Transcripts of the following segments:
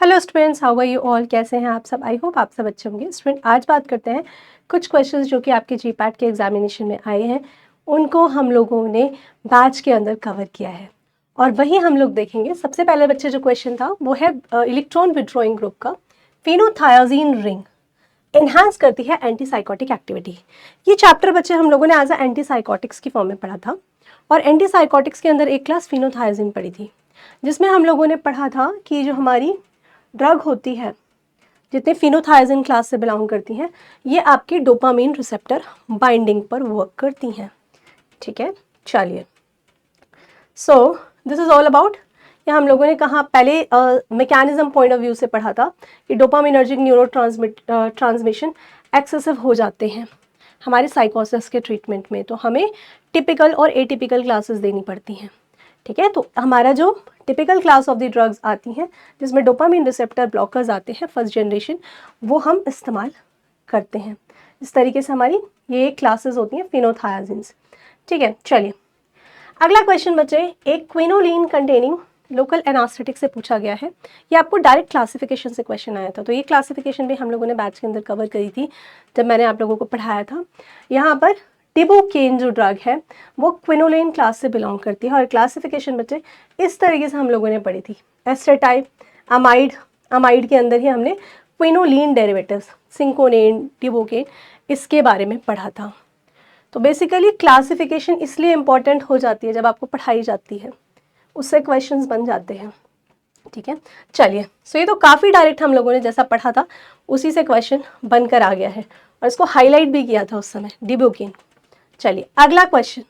Hello students, how are you all. कैसे हैं आप सब? आई होप आप सब अच्छे होंगे। स्टूडेंट, आज बात करते हैं कुछ क्वेश्चंस जो कि आपके जीपैट के एग्जामिनेशन में आए हैं, उनको हम लोगों ने बैच के अंदर कवर किया है और वही हम लोग देखेंगे। सबसे पहले बच्चे जो क्वेश्चन था वो है इलेक्ट्रॉन विड्रॉइंग ग्रुप का, फेनोथायाजीन रिंग एनहांस करती है एंटीसाइकोटिक एक्टिविटी। ये चैप्टर बच्चे हम लोगों ने एज अ एंटीसाइकोटिक्स की फॉर्म में पढ़ा था और एंटीसाइकोटिक्स के अंदर एक क्लास फेनोथायाजीन पढ़ी थी, जिसमें हम लोगों ने पढ़ा था कि जो हमारी ड्रग होती है, जितने फिनोथायाजीन क्लास से बिलोंग करती हैं, ये आपकी डोपामीन रिसेप्टर बाइंडिंग पर वर्क करती हैं। ठीक है, चलिए। So this is all about, या हम लोगों ने कहा पहले मैकेनिज्म पॉइंट ऑफ व्यू से पढ़ा था कि डोपामिनर्जिक न्यूरो ट्रांसमिशन एक्सेसिव हो जाते हैं हमारे साइकोसिस के ट्रीटमेंट में, तो हमें टिपिकल और एटिपिकल क्लासेस देनी पड़ती हैं। ठीक है, तो हमारा जो typical class of the drugs आती हैं जिसमें डोपामिन रिसेप्टर ब्लॉकर्स आते हैं फर्स्ट जनरेशन, वो हम इस्तेमाल करते हैं। इस तरीके से हमारी ये क्लासेस होती हैं फिनोथायाजीन्स। ठीक है, चलिए अगला क्वेश्चन बच्चे, एक क्विनोलिन कंटेनिंग लोकल एनास्थेटिक से पूछा गया है। ये आपको डायरेक्ट क्लासिफिकेशन से क्वेश्चन आया था, तो ये क्लासिफिकेशन भी हम लोगों ने बैच के अंदर कवर करी थी जब मैंने आप लोगों को पढ़ाया था। यहाँ पर टिबोकेन जो ड्रग है वो क्विनोलिन क्लास से बिलोंग करती है और क्लासिफिकेशन बच्चे इस तरीके से हम लोगों ने पढ़ी थी। एस्टेटाइप अमाइड, अमाइड के अंदर ही हमने क्विनोलिन डेरिवेटिव्स सिंकोनेन, टिबोकेन, इसके बारे में पढ़ा था। तो बेसिकली क्लासिफिकेशन इसलिए इम्पॉर्टेंट हो जाती है जब आपको पढ़ाई जाती है, उससे क्वेश्चंस बन जाते हैं। ठीक है, चलिए। सो ये तो काफ़ी डायरेक्ट हम लोगों ने जैसा पढ़ा था उसी से क्वेश्चन बनकर आ गया है और इसको हाईलाइट भी किया था उस समय, डिबोकेन। चलिए अगला क्वेश्चन,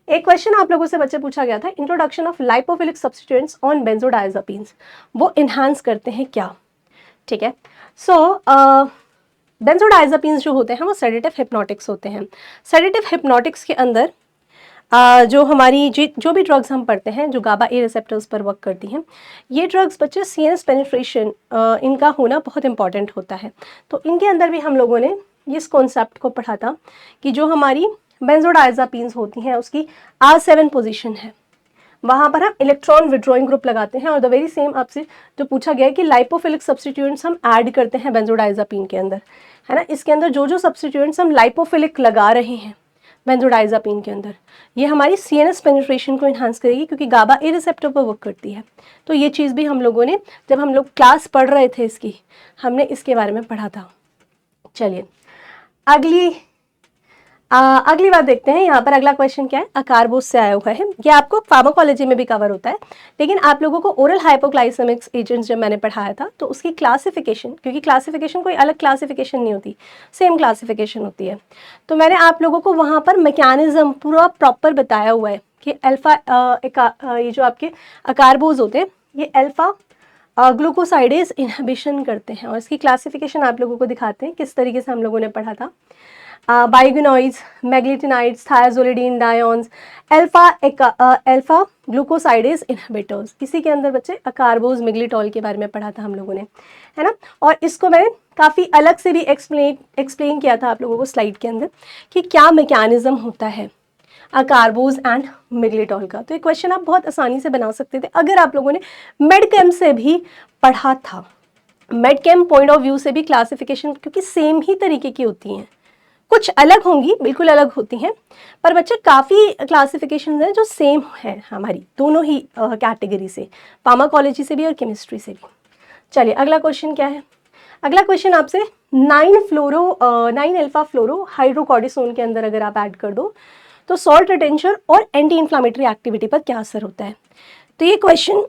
एक क्वेश्चन आप लोगों से बच्चे पूछा गया था, introduction of lipophilic substituents on benzodiazepines, वो इन्हांस करते हैं क्या? ठीक है, सो बेंजोडाइजापीन्स जो होते हैं वो सेडेटिव हिप्नोटिक्स होते हैं। सेडेटिव हिप्नोटिक्स के अंदर जो हमारी जो भी ड्रग्स हम पढ़ते हैं जो गाबा ए रिसेप्टर्स पर वर्क करती हैं, ये ड्रग्स बच्चे सीएनएस पेनिट्रेशन इनका होना बहुत इंपॉर्टेंट होता है। तो इनके अंदर भी हम लोगों ने इस कॉन्सेप्ट को पढ़ा था कि जो हमारी बेंजोडाइजापीन्स होती हैं उसकी R7 पोजीशन है, वहाँ पर हम इलेक्ट्रॉन विड्रॉइंग ग्रुप लगाते हैं। और द वेरी सेम आपसे जो पूछा गया है कि लाइपोफिलिक सब्स्टिट्यूएंट्स हम ऐड करते हैं बेंजोडाइजापीन के अंदर, है ना। इसके अंदर जो जो सब्स्टिट्यूएंट्स हम लाइपोफिलिक लगा रहे हैं बेंजोडाइजापीन के अंदर, ये हमारी सीएनएस पेनिट्रेशन को इन्हांस करेगी क्योंकि गाबा ए रिसेप्टर पर वर्क करती है। तो ये चीज़ भी हम लोगों ने जब हम लोग क्लास पढ़ रहे थे इसकी, हमने इसके बारे में पढ़ा था। चलिए अगली बात देखते हैं। यहाँ पर अगला क्वेश्चन क्या है, अकारबोस से आया हुआ है। ये आपको फार्माकोलॉजी में भी कवर होता है, लेकिन आप लोगों को ओरल हाइपोग्लाइसेमिक्स एजेंट्स जब मैंने पढ़ाया था तो उसकी क्लासिफिकेशन, क्योंकि क्लासिफिकेशन कोई अलग क्लासिफिकेशन नहीं होती, सेम क्लासिफिकेशन होती है, तो मैंने आप लोगों को वहाँ पर मैकेनिज्म पूरा प्रॉपर बताया हुआ है कि ये जो आपके अकारबोस होते हैं ये अल्फा ग्लूकोसाइडेज इनहिबिशन करते हैं और इसकी क्लासिफिकेशन आप लोगों को दिखाते हैं किस तरीके से हम लोगों ने पढ़ा था। बाइगोनॉइड्स, मैग्लीटिनाइड्स, थायाजोलिडीन डायोन्स, अल्फा ग्लूकोसाइडेज इनहिबिटर्स, इसी के अंदर बच्चे अकारबोज मिग्लिटॉल के बारे में पढ़ा था हम लोगों ने, है ना। और इसको मैंने काफ़ी अलग से भी एक्सप्लेन किया था आप लोगों को स्लाइड के अंदर कि क्या मैकेनिज्म होता है अकारबोज एंड मिग्लिटॉल का। तो ये क्वेश्चन आप बहुत आसानी से बना सकते थे अगर आप लोगों ने मेडकेम से भी पढ़ा था। मेडकेम पॉइंट ऑफ व्यू से भी क्लासिफिकेशन क्योंकि सेम ही तरीके की होती हैं, कुछ अलग होंगी, बिल्कुल अलग होती हैं, पर बच्चे काफ़ी क्लासिफिकेशन हैं जो सेम है हमारी दोनों ही कैटेगरी से, फार्माकोलॉजी से भी और केमिस्ट्री से भी। चलिए अगला क्वेश्चन क्या है, अगला क्वेश्चन आपसे 9 अल्फा फ्लोरो हाइड्रोकॉर्टिसोन के अंदर अगर आप ऐड कर दो तो सॉल्ट रिटेंशन और एंटी इन्फ्लामेटरी एक्टिविटी पर क्या असर होता है। तो ये क्वेश्चन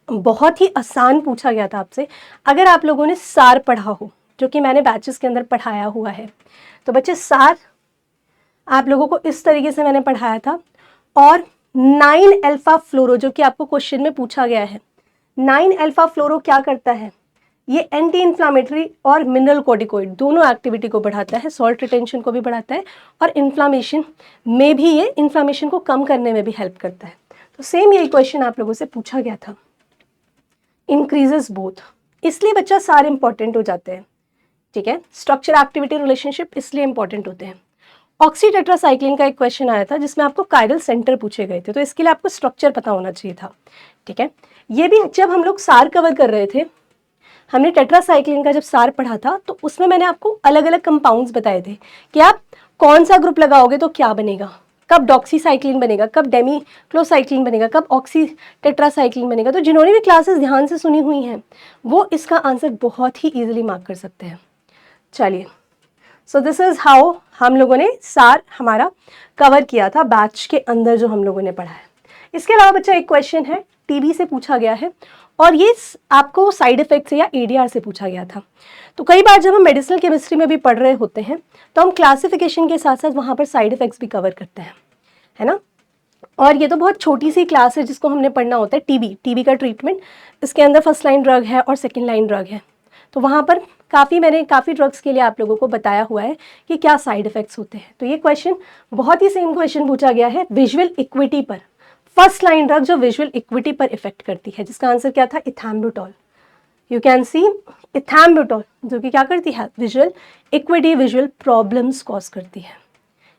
बहुत ही आसान पूछा गया था आपसे अगर आप लोगों ने सार पढ़ा हो, जो कि मैंने बैचेस के अंदर पढ़ाया हुआ है। तो बच्चे सार आप लोगों को इस तरीके से मैंने पढ़ाया था। और 9 अल्फा फ्लोरो जो कि आपको क्वेश्चन में पूछा गया है, 9 अल्फा फ्लोरो क्या करता है, ये एंटी इन्फ्लामेटरी और मिनरल कॉर्टिकोइड दोनों एक्टिविटी को बढ़ाता है, सॉल्ट रिटेंशन को भी बढ़ाता है और इन्फ्लामेशन में भी, ये इन्फ्लामेशन को कम करने में भी हेल्प करता है। तो सेम यही क्वेश्चन आप लोगों से पूछा गया था, इंक्रीजेस बोथ, इसलिए बच्चा सारे इंपॉर्टेंट हो जाते हैं। ठीक है, स्ट्रक्चर एक्टिविटी रिलेशनशिप इसलिए इंपॉर्टेंट होते हैं। ऑक्सीटेट्रासाइक्लिन का एक क्वेश्चन आया था जिसमें आपको कायरल सेंटर पूछे गए थे, तो इसके लिए आपको स्ट्रक्चर पता होना चाहिए था। ठीक है, ये भी जब हम लोग सार कवर कर रहे थे हमने टेट्रासाइक्लिन का जब सार पढ़ा था तो उसमें मैंने आपको अलग अलग कंपाउंड्स बताए थे कि आप कौन सा ग्रुप लगाओगे तो क्या बनेगा, कब डॉक्सीसाइक्लिन बनेगा, कब डेमीक्लोसाइक्लिन बनेगा, कब ऑक्सी टेट्रासाइक्लिन बनेगा। तो जिन्होंने भी क्लासेस ध्यान से सुनी हुई हैं वो इसका आंसर बहुत ही ईजिली मार्क कर सकते हैं। चलिए, सो दिस इज़ हाउ हम लोगों ने सार हमारा कवर किया था बैच के अंदर जो हम लोगों ने पढ़ा है। इसके अलावा बच्चा एक क्वेश्चन है टीबी से पूछा गया है और ये आपको साइड इफेक्ट से या एडीआर से पूछा गया था। तो कई बार जब हम मेडिसिनल केमिस्ट्री में भी पढ़ रहे होते हैं तो हम क्लासिफिकेशन के साथ साथ वहाँ पर साइड इफेक्ट्स भी कवर करते हैं, है ना। और ये तो बहुत छोटी सी क्लास है जिसको हमने पढ़ना होता है टीबी का ट्रीटमेंट। इसके अंदर फर्स्ट लाइन ड्रग है और सेकेंड लाइन ड्रग है। तो वहाँ पर मैंने काफ़ी ड्रग्स के लिए आप लोगों को बताया हुआ है कि क्या साइड इफेक्ट्स होते हैं। तो ये क्वेश्चन बहुत ही सेम क्वेश्चन पूछा गया है विजुअल इक्विटी पर, फर्स्ट लाइन ड्रग जो विजुअल इक्विटी पर इफेक्ट करती है, जिसका आंसर क्या था, इथैम्ब्यूटॉल। यू कैन सी इथैम्ब्यूटॉल जो कि क्या करती है, visual equity, visual problems cause करती है।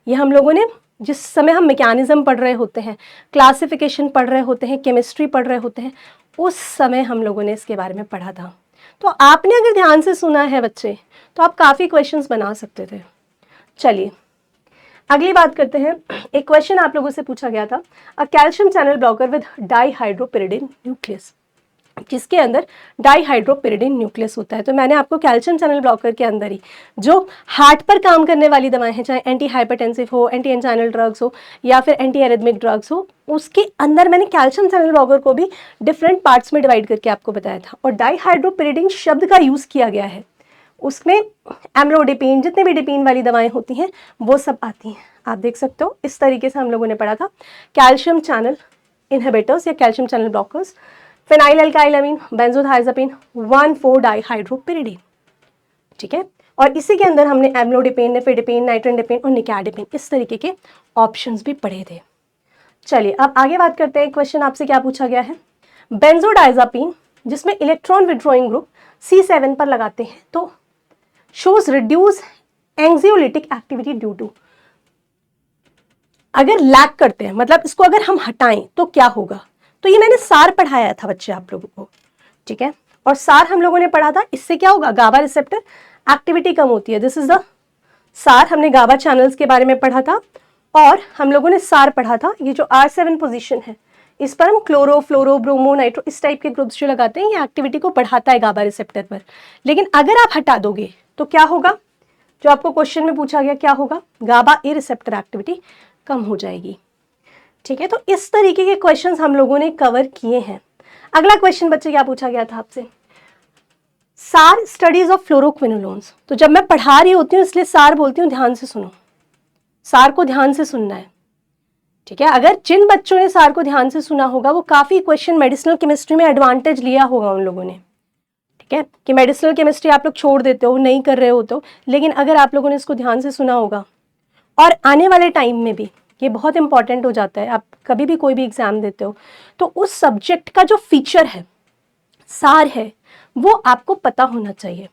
ये हम लोगों ने जिस समय हम मैकेनिज्म पढ़ रहे होते हैं, क्लासिफिकेशन पढ़ रहे होते हैं, केमिस्ट्री पढ़ रहे होते हैं, उस समय हम लोगों ने इसके बारे में पढ़ा था। तो आपने अगर ध्यान से सुना है बच्चे तो आप काफ़ी क्वेश्चंस बना सकते थे। चलिए अगली बात करते हैं। एक क्वेश्चन आप लोगों से पूछा गया था, a calcium channel blocker with dihydropyridine nucleus, जिसके अंदर डाईहाइड्रोपिरिडिन न्यूक्लियस होता है। तो मैंने आपको कैल्शियम चैनल ब्लॉकर के अंदर ही जो हार्ट पर काम करने वाली दवाएं हैं, चाहे एंटी हाइपरटेंसिव हो, एंटी एंजाइनल ड्रग्स हो या फिर एंटी एरिथमिक ड्रग्स हो, उसके अंदर मैंने कैल्शियम चैनल ब्लॉकर को भी डिफरेंट पार्ट्स में डिवाइड करके आपको बताया था। और डाईहाइड्रोपिरिडिन शब्द का यूज़ किया गया है, उसमें एम्लोडिपिन, जितने भी डिपिन वाली दवाएं होती हैं वो सब आती हैं। आप देख सकते हो इस तरीके से हम लोगों ने पढ़ा था कैल्शियम चैनल इनहिबिटर्स या कैल्शियम चैनल ब्लॉकर्स, फिनाइल एल्काइलामीन, बेंजोथाइजापीन, 1,4-डाईहाइड्रोपिरिडिन, ठीक है। और इसी के अंदर हमने एम्लोडिपिन, निफेडिपिन, नाइट्रेंडिपिन और निकैडिपिन, इस तरीके के ऑप्शंस भी पढ़े थे। चलिए अब आगे बात करते हैं। क्वेश्चन आपसे क्या पूछा गया है, बेंजोडाइजापीन जिसमें इलेक्ट्रॉन विड्रॉइंग ग्रुप C7 पर लगाते हैं तो shows reduce anxiolytic activity due to, अगर लैक करते हैं मतलब इसको अगर हम हटाएं तो क्या होगा। तो ये मैंने सार पढ़ाया था बच्चे आप लोगों को, ठीक है। और सार हम लोगों ने पढ़ा था, इससे क्या होगा, गाबा रिसेप्टर एक्टिविटी कम होती है। दिस इज द सार, हमने गाबा चैनल्स के बारे में पढ़ा था और हम लोगों ने सार पढ़ा था ये जो R7 पोजीशन है इस पर हम क्लोरो, फ्लोरो, ब्रोमो, नाइट्रो इस टाइप के ग्रुप्स जो लगाते हैं, ये एक्टिविटी को बढ़ाता है गाबा रिसेप्टर पर। लेकिन अगर आप हटा दोगे तो क्या होगा, जो आपको क्वेश्चन में पूछा गया क्या होगा, गाबा ए रिसेप्टर एक्टिविटी कम हो जाएगी, ठीक है। तो इस तरीके के क्वेश्चंस हम लोगों ने कवर किए हैं। अगला क्वेश्चन बच्चे क्या पूछा गया था आपसे, सार स्टडीज ऑफ फ्लोरोक्विनोलोन्स। तो जब मैं पढ़ा रही होती हूँ इसलिए सार बोलती हूँ, ध्यान से सुनो, सार को ध्यान से सुनना है, ठीक है। अगर जिन बच्चों ने सार को ध्यान से सुना होगा वो काफ़ी क्वेश्चन मेडिसिनल केमिस्ट्री में एडवांटेज लिया होगा उन लोगों ने, ठीक है, कि मेडिसिनल केमिस्ट्री आप लोग छोड़ देते हो, नहीं कर रहे हो तो, लेकिन अगर आप लोगों ने इसको ध्यान से सुना होगा और आने वाले टाइम में भी ये बहुत इंपॉर्टेंट हो जाता है, आप कभी भी कोई भी एग्जाम देते हो तो उस सब्जेक्ट का जो फीचर है, सार है, वो आपको पता होना चाहिए,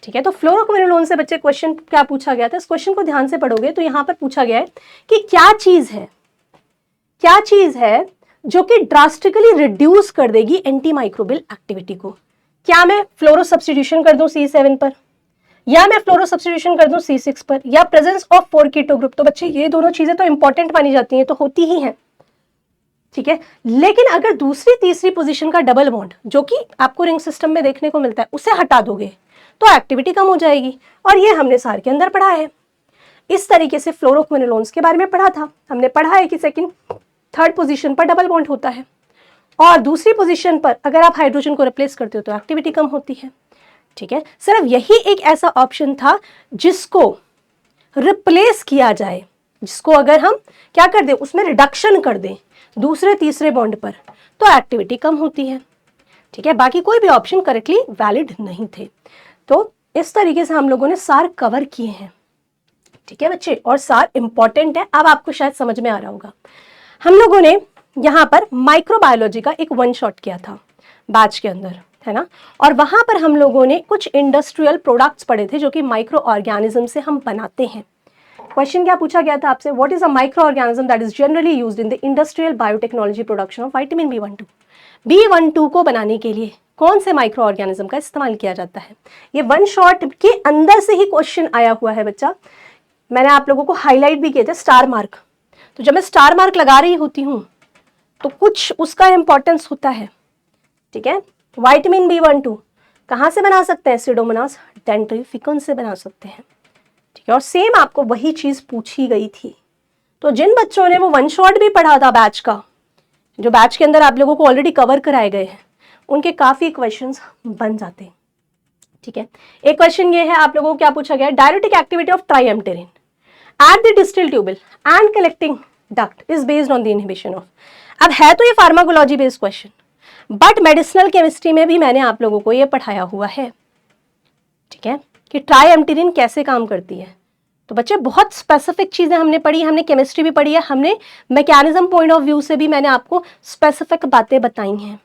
ठीक है। तो फ्लोरोक्विनोलोन से बच्चे क्वेश्चन क्या पूछा गया था, इस क्वेश्चन को ध्यान से पढ़ोगे तो यहाँ पर पूछा गया है कि क्या चीज़ है जो कि ड्रास्टिकली रिड्यूस कर देगी एंटी माइक्रोबियल एक्टिविटी को। क्या मैं फ्लोरो सब्स्टिट्यूशन कर दूं C7 पर, या मैं फ्लोरो सब्स्टिट्यूशन कर दूं C6 पर, या प्रेजेंस ऑफ 4 कीटो ग्रुप। तो बच्चे ये दोनों चीजें तो इंपॉर्टेंट मानी जाती हैं, तो होती ही हैं, ठीक है। लेकिन अगर दूसरी तीसरी पोजीशन का डबल बॉन्ड जो कि आपको रिंग सिस्टम में देखने को मिलता है उसे हटा दोगे तो एक्टिविटी कम हो जाएगी, और ये हमने सार के अंदर पढ़ा है। इस तरीके से फ्लोरोक्विनोलोन्स के बारे में पढ़ा था, हमने पढ़ा है कि सेकंड थर्ड पोजीशन पर डबल बॉन्ड होता है और दूसरी पोजीशन पर अगर आप हाइड्रोजन को रिप्लेस करते हो तो एक्टिविटी कम होती है, ठीक है। सिर्फ यही एक ऐसा ऑप्शन था जिसको रिप्लेस किया जाए, जिसको अगर हम क्या कर दें, उसमें रिडक्शन कर दें दूसरे तीसरे बॉन्ड पर तो एक्टिविटी कम होती है, ठीक है। बाकी कोई भी ऑप्शन करेक्टली वैलिड नहीं थे। तो इस तरीके से हम लोगों ने सार कवर किए हैं, ठीक है बच्चे, और सार इंपॉर्टेंट है, अब आपको शायद समझ में आ रहा होगा। हम लोगों ने यहाँ पर माइक्रोबायोलॉजी का एक वन शॉट किया था बैच के अंदर, है ना, और वहाँ पर हम लोगों ने कुछ इंडस्ट्रियल प्रोडक्ट्स पढ़े थे जो कि माइक्रो ऑर्गेनिज्म से हम बनाते हैं। क्वेश्चन क्या पूछा गया था आपसे, what is a micro organism that is generally used in the industrial biotechnology production of vitamin B12। B12 को बनाने के लिए कौन से माइक्रो ऑर्गेनिज्म का इस्तेमाल किया जाता है? ये वन शॉट के अंदर से ही क्वेश्चन आया हुआ है बच्चा। मैंने आप लोगों को हाईलाइट भी किए थे स्टार मार्क। तो जब मैं स्टार मार्क लगा रही होती हूँ तो कुछ उसका इंपॉर्टेंस होता है, ठीक है। विटामिन B12 कहाँ से बना सकते हैं? सीडोमोनास डेंड्रिफिकन से बना सकते हैं, ठीक है। और सेम आपको वही चीज पूछी गई थी। तो जिन बच्चों ने वो वन शॉट भी पढ़ा था बैच का, जो बैच के अंदर आप लोगों को ऑलरेडी कवर कराए गए हैं, उनके काफी क्वेश्चंस बन जाते हैं, ठीक है। एक क्वेश्चन ये है आप लोगों को क्या पूछा गया है? Diuretic activity of triamterene at the distal tubule and collecting duct is based on the inhibition of. अब है तो ये pharmacology based question, but medicinal chemistry में भी मैंने आप लोगों को ये पढ़ाया हुआ है, ठीक है, कि ट्राइएम्टेरिन कैसे काम करती है। तो बच्चे बहुत स्पेसिफिक चीजें हमने पढ़ी, हमने केमिस्ट्री भी पढ़ी है, हमने मैकेनिज्म पॉइंट ऑफ व्यू से भी मैंने आपको स्पेसिफिक बातें बताई हैं,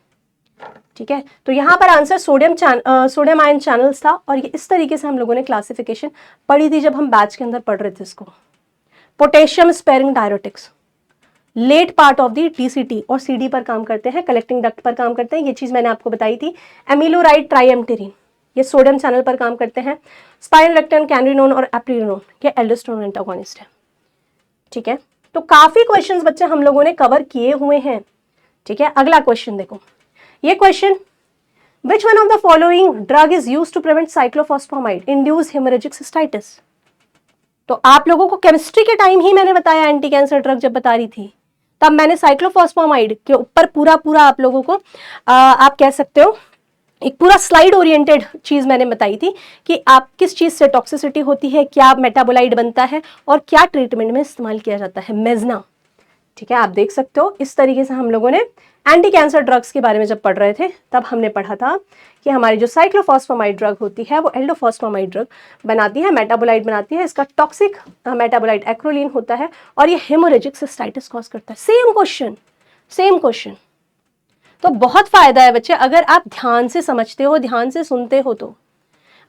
ठीक है। तो यहाँ पर आंसर सोडियम आयन चैनल्स था, और ये इस तरीके से हम लोगों ने क्लासिफिकेशन पढ़ी थी जब हम बैच के अंदर पढ़ रहे थे इसको। Potassium sparing diuretics late part of the TCT और सीडी पर काम करते हैं, कलेक्टिंग डक्ट पर काम करते हैं, ये चीज मैंने आपको बताई थी। एमिलोराइड ट्राइएम्टेरिन ये सोडियम चैनल पर काम करते हैं। स्पाइरोलेक्टिन, कैनरिनोन और एप्रिनोन ये एल्डोस्टेरोन एंटागोनिस्ट है, ठीक है। तो काफी क्वेश्चंस बच्चे हम लोगों ने कवर किए हुए हैं, ठीक है। अगला क्वेश्चन देखो, ये question, which one of the following drug is used to prevent cyclophosphamide induced haemorrhagic cystitis. तो आप लोगों को केमिस्ट्री के टाइम ही मैंने बताया, एंटी कैंसर ड्रग जब बता रही थी तब मैंने साइक्लोफॉस्फेमाइड के ऊपर पूरा आप लोगों को आप कह सकते हो एक पूरा स्लाइड ओरिएंटेड चीज मैंने बताई थी कि आप किस चीज से टॉक्सिसिटी होती है, क्या मेटाबोलाइट बनता है और क्या ट्रीटमेंट में इस्तेमाल किया जाता है, मेजना, ठीक है। आप देख सकते हो इस तरीके से हम लोगों ने एंटी कैंसर ड्रग्स के बारे में जब पढ़ रहे थे तब हमने पढ़ा था कि हमारी जो साइक्लोफॉस्फेमाइड ड्रग होती है वो एल्डोफॉस्फेमाइड ड्रग बनाती है, मेटाबोलाइट बनाती है, इसका टॉक्सिक मेटाबोलाइट एक्रोलीन होता है और ये हेमोरेजिक सिस्टाइटिस कॉज करता है। Same question. तो बहुत फायदा है बच्चे अगर आप ध्यान से समझते हो, ध्यान से सुनते हो, तो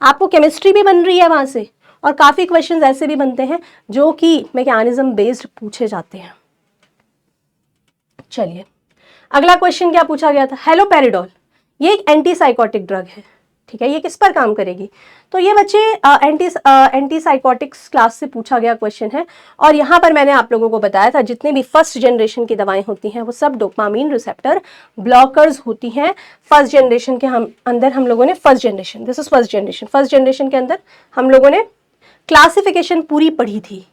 आपको केमिस्ट्री भी बन रही है वहां से, और काफी क्वेश्चंस ऐसे भी बनते हैं जो कि मैकेनिज्म बेस्ड पूछे जाते हैं। चलिए अगला क्वेश्चन क्या पूछा गया था? हेलोपेरिडोल ये एक एंटीसाइकोटिक ड्रग है, ठीक है। ये किस पर काम करेगी? तो ये बच्चे एंटीसाइकोटिक्स क्लास से पूछा गया क्वेश्चन है, और यहाँ पर मैंने आप लोगों को बताया था जितने भी फर्स्ट जनरेशन की दवाएं होती हैं वो सब डोपामाइन रिसेप्टर ब्लॉकर्स होती हैं। फर्स्ट जनरेशन के अंदर हम लोगों ने फर्स्ट जनरेशन के अंदर हम लोगों ने क्लासिफिकेशन पूरी पढ़ी थी,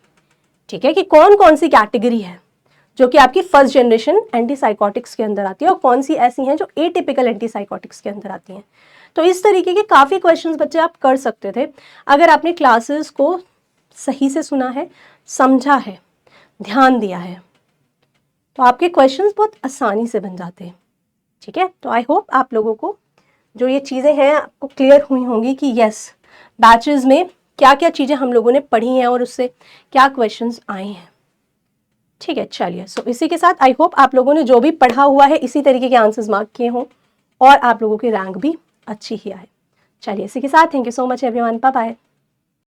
ठीक है, कि कौन कौन सी कैटेगरी है जो कि आपकी फर्स्ट जनरेशन एंटीसाइकोटिक्स के अंदर आती है और कौन सी ऐसी हैं जो एटिपिकल एंटीसाइकोटिक्स के अंदर आती हैं। तो इस तरीके के काफ़ी क्वेश्चंस बच्चे आप कर सकते थे अगर आपने क्लासेस को सही से सुना है, समझा है, ध्यान दिया है, तो आपके क्वेश्चंस बहुत आसानी से बन जाते हैं, ठीक है। तो आई होप आप लोगों को जो ये चीज़ें हैं आपको क्लियर हुई होंगी कि यस बैचेस में क्या क्या चीज़ें हम लोगों ने पढ़ी हैं और उससे क्या क्वेश्चंस आए हैं, ठीक है। चलिए सो इसी के साथ आई होप आप लोगों ने जो भी पढ़ा हुआ है इसी तरीके के आंसर्स मार्क किए हों और आप लोगों की रैंक भी अच्छी ही आए। चलिए इसी के साथ thank you so much everyone, bye bye.